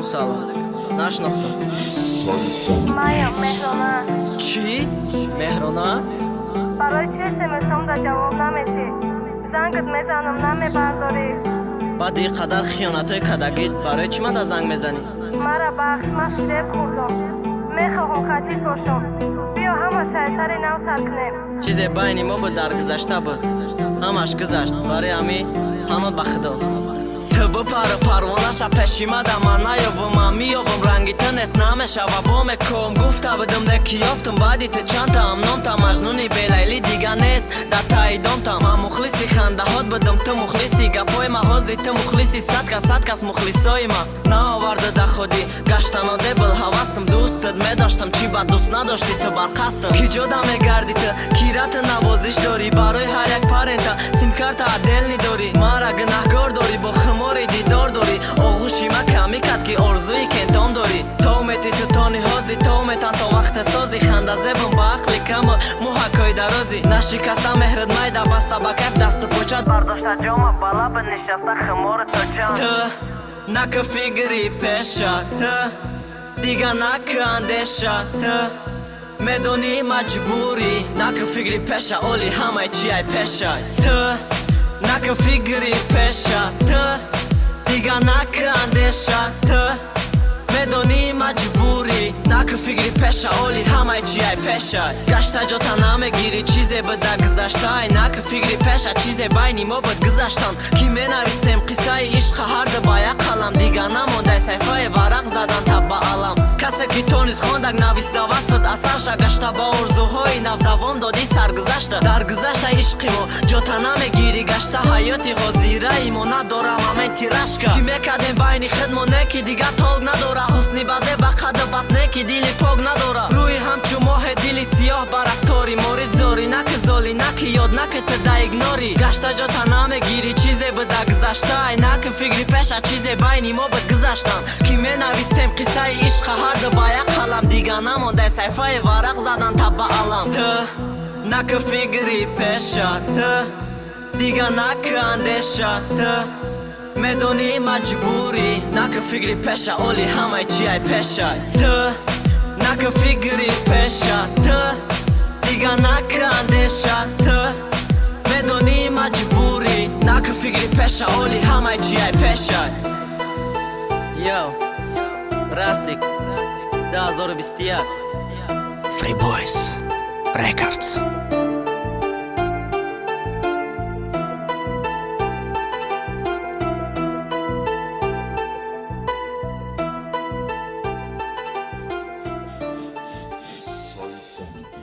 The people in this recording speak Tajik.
алайкум салом. Нашнохтам. Майя, Меҳрона. Чӣ? Меҳрона? Барои чӣ смсамда ҷавоб намедӣ? Зангат мезанам, намебардорӣ. Баъди қадар хиёнатҳои кадагит барои чӣ мада занг мезанӣ? Мара бахш, ман фиреб хӯрдам. Мехоҳам хатит бошам. Биё ҳама сайтари нав сар кунем. чизе байни мо буд даргузашта буд. ҳамаш гузашт. барои ҳамин ҳанот ба худо. ту бипару парвонаша пеши мада ман наёвам миёвам ранги ту нест намешава бо меком гуфта будам деки ёфтам баъди ту чандтам номта маҷнуни белайли дига нест дар таи домтам ман мухлиси хандаҳот будам ту мухлиси гапои маҳози ту мухлиси сад кас мухлисои ман наоварда да худӣ гаштаноде бил ҳавасам дӯстат медоштам чӣ ба дӯст надошти ту барқастам ки ҷода мегарди ту кирату навозиш дорӣ барои ҳар як парента симкарта аделни дорӣ мара гунаҳгор дорӣ бо хумори дидор дорӣ оғӯши ма камӣ кад ки орзуи кентон дорӣ то мети ту то ниҳози то метан то вақте сози хандазебам ба ақли каму муҳакои дарози нашикаста меҳрат майда баста ба кайф дасту почат бардошта ҷома ба лаба нишаста хумори тучан ту наку фигри пеша ту дига наку андеша ту медонӣ маҷбурӣ наку фигри пеша оли ҳамаи чи ай пешай ту наку фигри пеша ту дига наку андеша ту медонӣ маҷбурӣ наку фигри пеша оли ҳамаи чи ай пешай гашта ҷота намегирӣ чизе буда гузаштай наку фигри пеша чизе байни мо буд гузаштан ки менавистем қиссаи ишқа ҳарду ба як қалам дига намондай сайфаи варақ задан таб ба алам касе ки тонист хондак нависта васфат асарша гашта ба орзуҳои навдавом додӣ саргузашта дар гузашта ишқи мо ҷота намегирӣ гашта ҳаёти ҳозираи мо надорам аменти рашка ки мекардем байни худмо не ки дига тог надора ҳусни базе ба қаду бас не ки дили пок надора рӯи ҳамчу моҳе дили сиёҳ ба рафтори морид зори наки золи наки ёд наки ту да игнори гашта ҷота намегирӣ чизе буда гузаштай наки фикри пеша чизе байни мо буд гузаштан ки менавистем қиссаи ишқа ҳарду ба як қалам дига намондай сайфаи варақ задан таб ба алам ту наку фикри пеша ту дига наку андеша ту медонӣ маҷбурӣ наку фикри пеша оли ҳамаи чи ай пешай ту наку фикри пеша ту дига наку андеша ту медонӣ маҷбурӣ наку фикри пеша оли ҳамаи чи ай пешай Yo, Rastik 2021 Free Boys Records. Soy